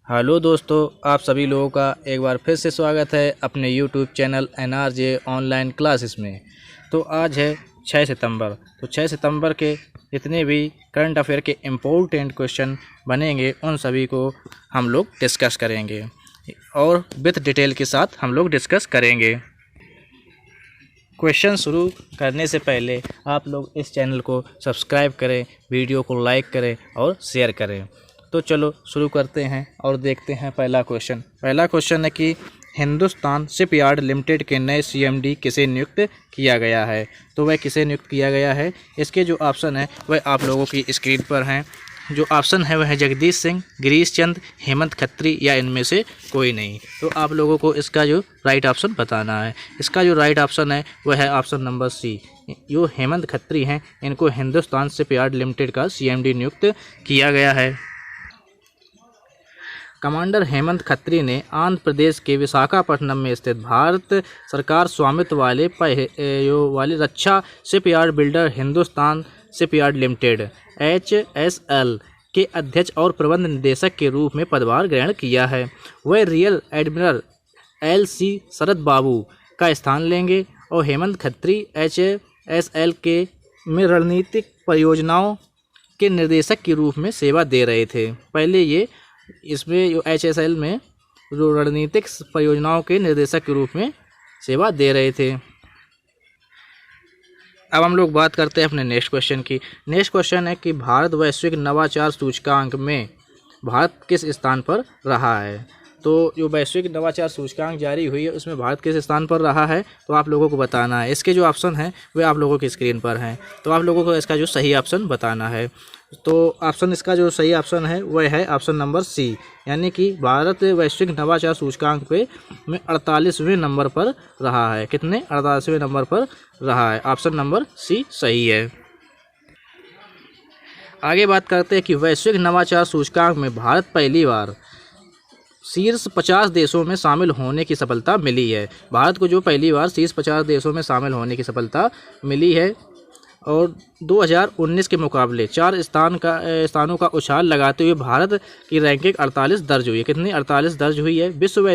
Hello दोस्तों, आप सभी लोगों का एक बार फिर से स्वागत है अपने YouTube channel NRJ online classes में। तो आज है 6 सितंबर। तो 6 सितंबर के जितने भी करंट अफेयर के इम्पोर्टेंट क्वेश्चन बनेंगे उन सभी को हम लोग डिस्कस करेंगे और विथ डिटेल के साथ हम लोग डिस्कस करेंगे। क्वेश्चन शुरू करने से पहले आप लोग इस चैनल को सब्सक्राइब करें, वीडियो को लाइक करें और शेयर करें। तो चलो शुरू करते हैं और देखते हैं पहला क्वेश्चन है कि हिंदुस्तान शिपयार्ड लिमिटेड के नए CMD किसे नियुक्त किया गया है। तो वह किसे नियुक्त किया गया है, इसके जो ऑप्शन है वह आप लोगों की स्क्रीन पर हैं। जो ऑप्शन है वह है जगदीश सिंह, गिरीश चंद, हेमंत खत्री या इनमें से कोई नहीं। तो आप लोगों को इसका जो राइट ऑप्शन बताना है। इसका जो राइट ऑप्शन है वह है ऑप्शन नंबर सी। जो हेमंत खत्री हैं इनको हिंदुस्तान शिपयार्ड लिमिटेड का CMD नियुक्त किया गया है। कमांडर हेमंत खत्री ने आंध्र प्रदेश के विशाखापट्टनम में स्थित भारत सरकार स्वामित्व वाले रक्षा shipyard builder Hindustan shipyard limited HSL के अध्यक्ष और प्रबंध निदेशक के रूप में पदभार ग्रहण किया है। वह रियल एडमिरल LC शरद बाबू का स्थान लेंगे और हेमंत खत्री HSL के में रणनीतिक परियोजनाओं के निर्देशक के रूप में सेवा दे रहे थे। पहले ये इसमें जो HSL में जो रणनीतिक परियोजनाओं के निर्देशक के रूप में सेवा दे रहे थे। अब हम लोग बात करते हैं अपने नेक्स्ट क्वेश्चन की। नेक्स्ट क्वेश्चन है कि भारत वैश्विक नवाचार सूचकांक में भारत किस स्थान पर रहा है। तो जो वैश्विक नवाचार सूचकांक जारी हुई है उसमें भारत किस स्थान पर रहा है तो आप लोगों को बताना है। इसके जो ऑप्शन हैं वे आप लोगों की स्क्रीन पर हैं। तो आप लोगों को इसका जो सही ऑप्शन बताना है। तो ऑप्शन इसका जो सही ऑप्शन है वह है ऑप्शन नंबर सी, यानी कि भारत वैश्विक नवाचार सूचकांक पे में 48वें नंबर पर रहा है। कितने? 48वें नंबर पर रहा है। ऑप्शन नंबर सी सही है। आगे बात करते हैं कि वैश्विक नवाचार सूचकांक में भारत पहली बार शीर्ष 50 देशों में शामिल होने की सफलता मिली है। भारत को जो पहली बार शीर्ष 50 देशों में शामिल होने की सफलता मिली है और 2019 के मुकाबले 4 स्थानों का उछाल लगाते हुए भारत की रैंकिंग 48 दर्ज हुई है। कितनी? 48 दर्ज हुई है। विश्व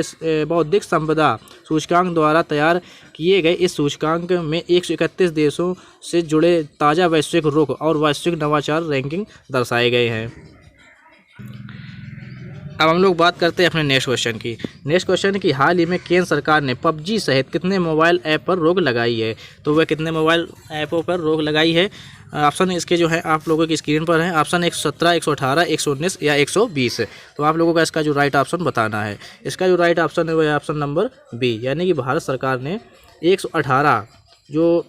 बौद्धिक संपदा सूचकांक द्वारा तैयार किए गए इस सूचकांक में 131 देशों से जुड़े ताज़ा वैश्विक रुख और वैश्विक नवाचार रैंकिंग दर्शाए गए हैं। अब हम लोग बात करते हैं अपने नेक्स्ट क्वेश्चन की। नेक्स्ट क्वेश्चन की हाल ही में केंद्र सरकार ने PUBG सहित कितने मोबाइल ऐप पर रोक लगाई है। तो वह कितने मोबाइल ऐपों पर रोक लगाई है? ऑप्शन इसके जो है आप लोगों की स्क्रीन पर है। ऑप्शन 117, 118, 119 या 120। तो आप लोगों का इसका जो राइट ऑप्शन बताना है। इसका जो राइट ऑप्शन है वह है ऑप्शन नंबर बी, यानी कि भारत सरकार ने 118 जो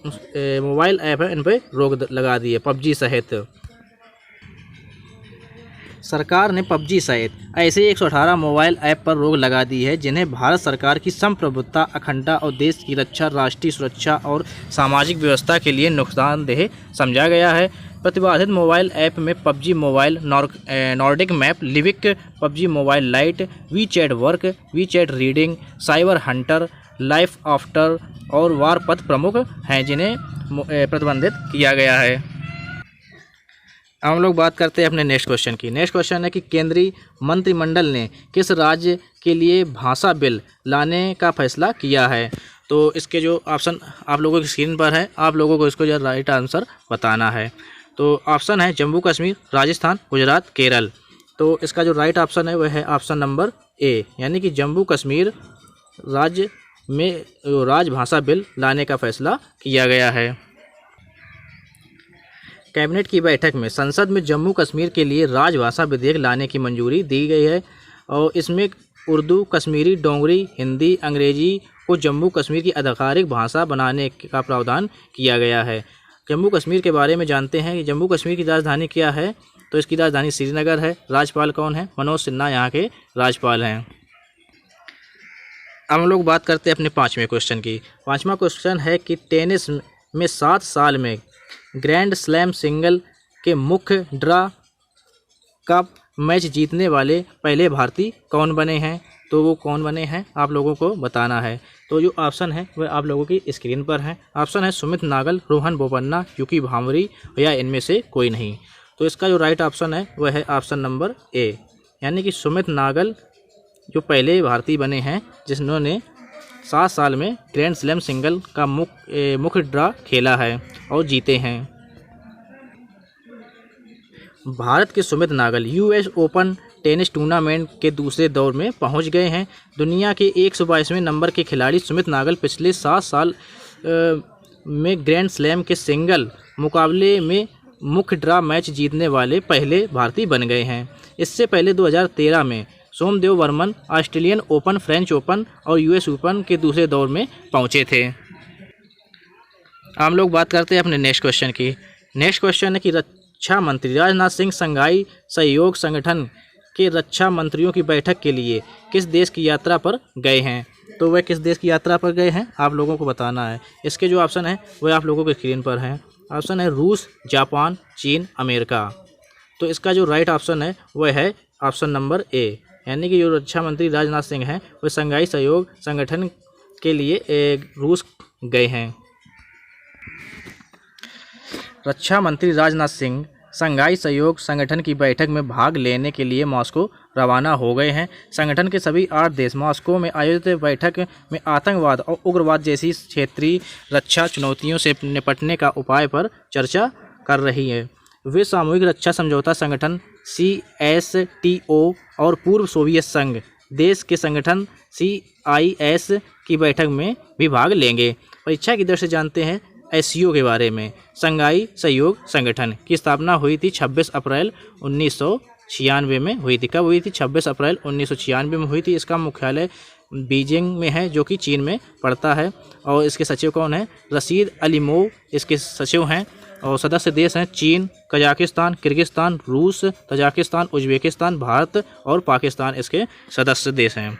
मोबाइल ऐप है इन पर रोक लगा दी है PUBG सहित। सरकार ने PUBG सहित ऐसे 118 मोबाइल ऐप पर रोक लगा दी है जिन्हें भारत सरकार की संप्रभुता, अखंडता और देश की रक्षा, राष्ट्रीय सुरक्षा और सामाजिक व्यवस्था के लिए नुकसानदेह समझा गया है। प्रतिबंधित मोबाइल ऐप में PUBG मोबाइल, नॉर्डिक मैप, लिविक, PUBG mobile light, WeChat work, WeChat reading, cyber Hunter, life after और वारपथ प्रमुख हैं जिन्हें प्रतिबंधित किया गया है। हम लोग बात करते हैं अपने नेक्स्ट क्वेश्चन की। नेक्स्ट क्वेश्चन है कि केंद्रीय मंत्रिमंडल ने किस राज्य के लिए भाषा बिल लाने का फैसला किया है। तो इसके जो ऑप्शन आप लोगों की स्क्रीन पर है, आप लोगों को इसको जो राइट आंसर बताना है। तो ऑप्शन है जम्मू कश्मीर, राजस्थान, गुजरात, केरल। तो इसका जो राइट ऑप्शन है वह है ऑप्शन नंबर ए, यानी कि जम्मू कश्मीर राज्य में राजभाषा बिल लाने का फैसला किया गया है। कैबिनेट की बैठक में संसद में जम्मू कश्मीर के लिए राजभाषा विधेयक लाने की मंजूरी दी गई है और इसमें उर्दू, कश्मीरी, डोगरी, हिंदी, अंग्रेजी को जम्मू कश्मीर की आधिकारिक भाषा बनाने का प्रावधान किया गया है। जम्मू कश्मीर के बारे में जानते हैं कि जम्मू कश्मीर की राजधानी क्या है। तो इसकी राजधानी श्रीनगर है। राज्यपाल कौन है? मनोज सिन्हा यहाँ के राज्यपाल हैं। अब हम लोग बात करते हैं अपने 5वें क्वेश्चन की। 5वां क्वेश्चन है कि टेनिस में 7 साल में ग्रैंड स्लैम सिंगल के मुख्य ड्रा कप मैच जीतने वाले पहले भारतीय कौन बने हैं। तो वो कौन बने हैं आप लोगों को बताना है। तो जो ऑप्शन है वह आप लोगों की स्क्रीन पर है। ऑप्शन है सुमित नागल, रोहन बोपन्ना, युकी भांवरी या इनमें से कोई नहीं। तो इसका जो राइट ऑप्शन है वह है ऑप्शन नंबर ए, यानी कि सुमित नागल जो पहले भारतीय बने हैं जिन्होंने 7 साल में ग्रैंड स्लैम सिंगल का मुख्य ड्रा खेला है और जीते हैं। भारत के Sumit Nagal US open tennis tournament के दूसरे दौर में पहुंच गए हैं। दुनिया के 122वें नंबर के खिलाड़ी सुमित नागल पिछले 7 साल में ग्रैंड स्लैम के सिंगल मुकाबले में मुख्य ड्रा मैच जीतने वाले पहले भारतीय बन गए हैं। इससे पहले 2013 में Somdev Varman Australian open, French open और यूएस ओपन के दूसरे दौर में पहुंचे थे। हम लोग बात करते हैं अपने नेक्स्ट क्वेश्चन की। नेक्स्ट क्वेश्चन है कि रक्षा मंत्री राजनाथ सिंह शंघाई सहयोग संगठन के रक्षा मंत्रियों की बैठक के लिए किस देश की यात्रा पर गए हैं? तो वह किस देश की यात्रा पर गए हैं आप लोगों को बताना है। इसके जो ऑप्शन है वह आप लोगों के स्क्रीन पर हैं। ऑप्शन है रूस, जापान, चीन, अमेरिका। तो इसका जो राइट ऑप्शन है वह है ऑप्शन नंबर ए, यानी कि जो रक्षा मंत्री राजनाथ सिंह हैं वह शंघाई सहयोग संगठन के लिए रूस गए हैं। रक्षा मंत्री राजनाथ सिंह शंघाई सहयोग संगठन की बैठक में भाग लेने के लिए मॉस्को रवाना हो गए हैं। संगठन के सभी 8 देश मॉस्को में आयोजित बैठक में आतंकवाद और उग्रवाद जैसी क्षेत्रीय रक्षा चुनौतियों से निपटने का उपाय पर चर्चा कर रही है। वे सामूहिक रक्षा समझौता संगठन CSTO और पूर्व सोवियत संघ देश के संगठन CIS की बैठक में भी भाग लेंगे। परीक्षा की दृष्टि से जानते हैं SCO के बारे में। शंघाई सहयोग संगठन की स्थापना हुई थी 26 अप्रैल 1996 में हुई थी। कब हुई थी? 26 अप्रैल 1996 में हुई थी। इसका मुख्यालय बीजिंग में है जो कि चीन में पड़ता है। और इसके सचिव कौन है? रशीद अलीमोव इसके सचिव हैं। और सदस्य देश हैं चीन, कजाकिस्तान, किर्गिस्तान, रूस, तजाकिस्तान, उज्बेकिस्तान, भारत और पाकिस्तान इसके सदस्य देश हैं।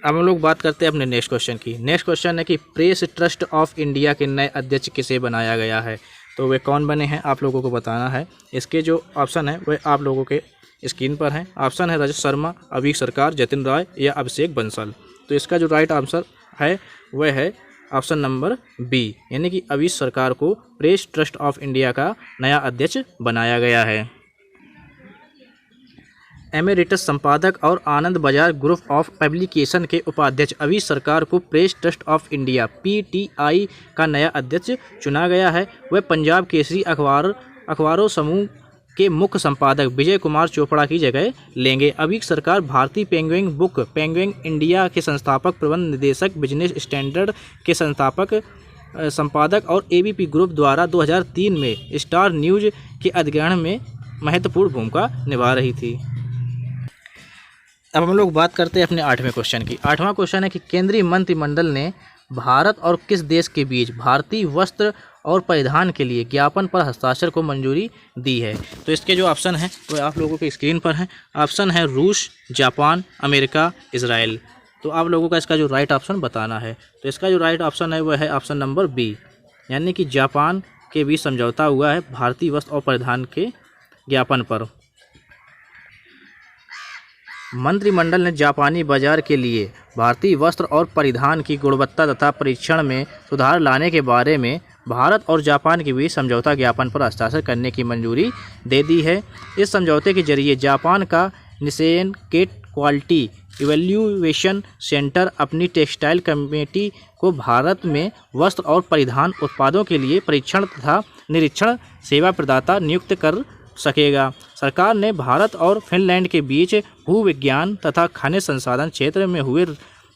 अब हम लोग बात करते हैं अपने नेक्स्ट क्वेश्चन की। नेक्स्ट क्वेश्चन है कि प्रेस ट्रस्ट ऑफ इंडिया के नए अध्यक्ष किसे बनाया गया है? तो वे कौन बने हैं आप लोगों को बताना है। इसके जो ऑप्शन है वह आप लोगों के स्क्रीन पर हैं। ऑप्शन है रजत शर्मा, अभीक सरकार, जतिन राय या अभिषेक बंसल। तो इसका जो राइट आंसर है वह है ऑप्शन नंबर बी, यानी कि अभीक सरकार को प्रेस ट्रस्ट ऑफ इंडिया का नया अध्यक्ष बनाया गया है। एमेरिटस संपादक और आनंद बाजार ग्रुप ऑफ पब्लिकेशन के उपाध्यक्ष अभीक सरकार को press trust of India PTI का नया अध्यक्ष चुना गया है। वह पंजाब केसरी अखबारों समूह के मुख्य संपादक विजय कुमार चोपड़ा की जगह लेंगे। अभीक सरकार भारतीय पेंगुइन बुक पेंगुइन इंडिया के संस्थापक, प्रबंध निदेशक, बिजनेस स्टैंडर्ड के संपादक और ABP ग्रुप द्वारा 2003 में स्टार न्यूज के अधिग्रहण में महत्वपूर्ण भूमिका निभा रही थी। अब हम लोग बात करते हैं अपने 8वें क्वेश्चन की। 8वां क्वेश्चन है कि केंद्रीय मंत्रिमंडल ने भारत और किस देश के बीच भारतीय वस्त्र और परिधान के लिए ज्ञापन पर हस्ताक्षर को मंजूरी दी है? तो इसके जो ऑप्शन हैं वो आप लोगों के स्क्रीन पर हैं। ऑप्शन है रूस, जापान, अमेरिका, इजराइल। तो आप लोगों का इसका जो राइट ऑप्शन बताना है। तो इसका जो राइट ऑप्शन है वह है ऑप्शन नंबर बी, यानी कि जापान के बीच समझौता हुआ है भारतीय वस्त्र और परिधान के ज्ञापन पर। मंत्रिमंडल ने जापानी बाजार के लिए भारतीय वस्त्र और परिधान की गुणवत्ता तथा परीक्षण में सुधार लाने के बारे में भारत और जापान के बीच समझौता ज्ञापन पर हस्ताक्षर करने की मंजूरी दे दी है। इस समझौते के जरिए जापान का निसेन केट क्वालिटी इवैल्यूएशन सेंटर अपनी टेक्सटाइल कमेटी को भारत में वस्त्र और परिधान उत्पादों के लिए परीक्षण तथा निरीक्षण सेवा प्रदाता नियुक्त कर सकेगा। सरकार ने भारत और फिनलैंड के बीच भूविज्ञान तथा खनिज संसाधन क्षेत्र में हुए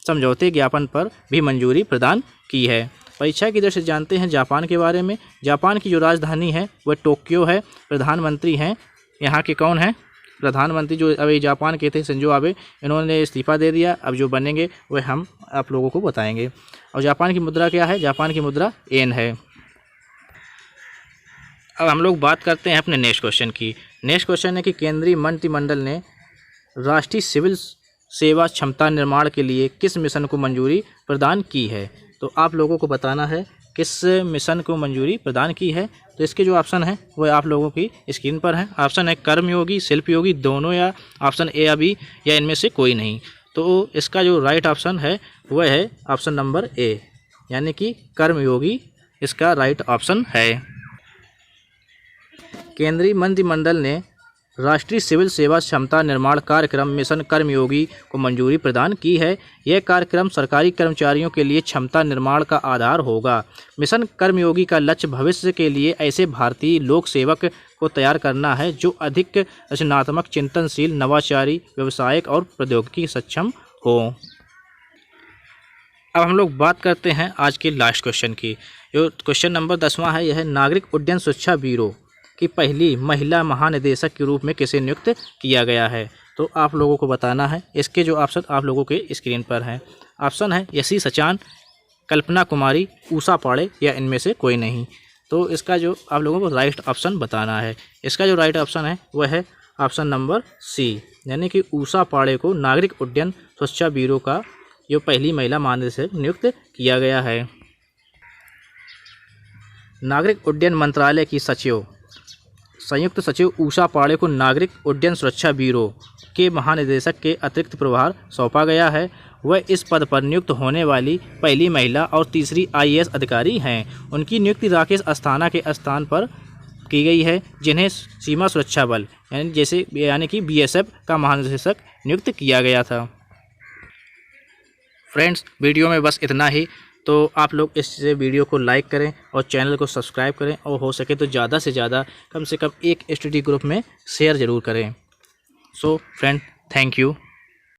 समझौते ज्ञापन पर भी मंजूरी प्रदान की है। परीक्षा की दृष्टि से जानते हैं जापान के बारे में। जापान की जो राजधानी है वह टोक्यो है। प्रधानमंत्री हैं यहाँ के कौन हैं? प्रधानमंत्री जो अभी जापान के थे शिंजो आबे, इन्होंने इस्तीफा दे दिया। अब जो बनेंगे वह हम आप लोगों को बताएंगे। और जापान की मुद्रा क्या है? जापान की मुद्रा येन है। अब हम लोग बात करते हैं अपने नेक्स्ट क्वेश्चन की। नेक्स्ट क्वेश्चन है कि केंद्रीय मंत्रिमंडल ने राष्ट्रीय सिविल सेवा क्षमता निर्माण के लिए किस मिशन को मंजूरी प्रदान की है? तो आप लोगों को बताना है किस मिशन को मंजूरी प्रदान की है। तो इसके जो ऑप्शन है वो आप लोगों की स्क्रीन पर है। ऑप्शन है कर्मयोगी, शिल्पयोगी, दोनों, या ऑप्शन ए या बी, या इनमें से कोई नहीं। तो इसका जो राइट ऑप्शन है वह है ऑप्शन नंबर ए, यानी कि कर्मयोगी इसका राइट ऑप्शन है। केंद्रीय मंत्रिमंडल ने राष्ट्रीय सिविल सेवा क्षमता निर्माण कार्यक्रम मिशन कर्मयोगी को मंजूरी प्रदान की है। यह कार्यक्रम सरकारी कर्मचारियों के लिए क्षमता निर्माण का आधार होगा। मिशन कर्मयोगी का लक्ष्य भविष्य के लिए ऐसे भारतीय लोक सेवक को तैयार करना है जो अधिक रचनात्मक, चिंतनशील, नवाचारी, व्यावसायिक और प्रौद्योगिकी सक्षम हो। अब हम लोग बात करते हैं आज के लास्ट क्वेश्चन की। जो क्वेश्चन नंबर 10वां है, यह है नागरिक उड्डयन सुरक्षा ब्यूरो की पहली महिला महानिदेशक के रूप में किसे नियुक्त किया गया है। तो आप लोगों को बताना है। इसके जो ऑप्शन आप लोगों के स्क्रीन पर हैं। ऑप्शन है यशी सचान, कल्पना कुमारी, उषा पाड़े या इनमें से कोई नहीं। तो इसका जो आप लोगों को राइट ऑप्शन बताना है। इसका जो राइट ऑप्शन है वह है ऑप्शन नंबर सी, यानी कि उषा पाड़े को नागरिक उड्डयन सुरक्षा ब्यूरो का जो पहली महिला महानिदेशक नियुक्त किया गया है। नागरिक उड्डयन मंत्रालय की सचिव, संयुक्त सचिव उषा पाड़े को नागरिक उड्डयन सुरक्षा ब्यूरो के महानिदेशक के अतिरिक्त प्रभार सौंपा गया है। वह इस पद पर नियुक्त होने वाली पहली महिला और तीसरी IAS अधिकारी हैं। उनकी नियुक्ति राकेश अस्थाना के स्थान पर की गई है, जिन्हें सीमा सुरक्षा बल यानी कि BSF का महानिदेशक नियुक्त किया गया था। फ्रेंड्स, वीडियो में बस इतना ही। तो आप लोग इस वीडियो को लाइक करें और चैनल को सब्सक्राइब करें और हो सके तो ज़्यादा से ज़्यादा कम से कम एक स्टडी ग्रुप में शेयर ज़रूर करें। So friend, thank you.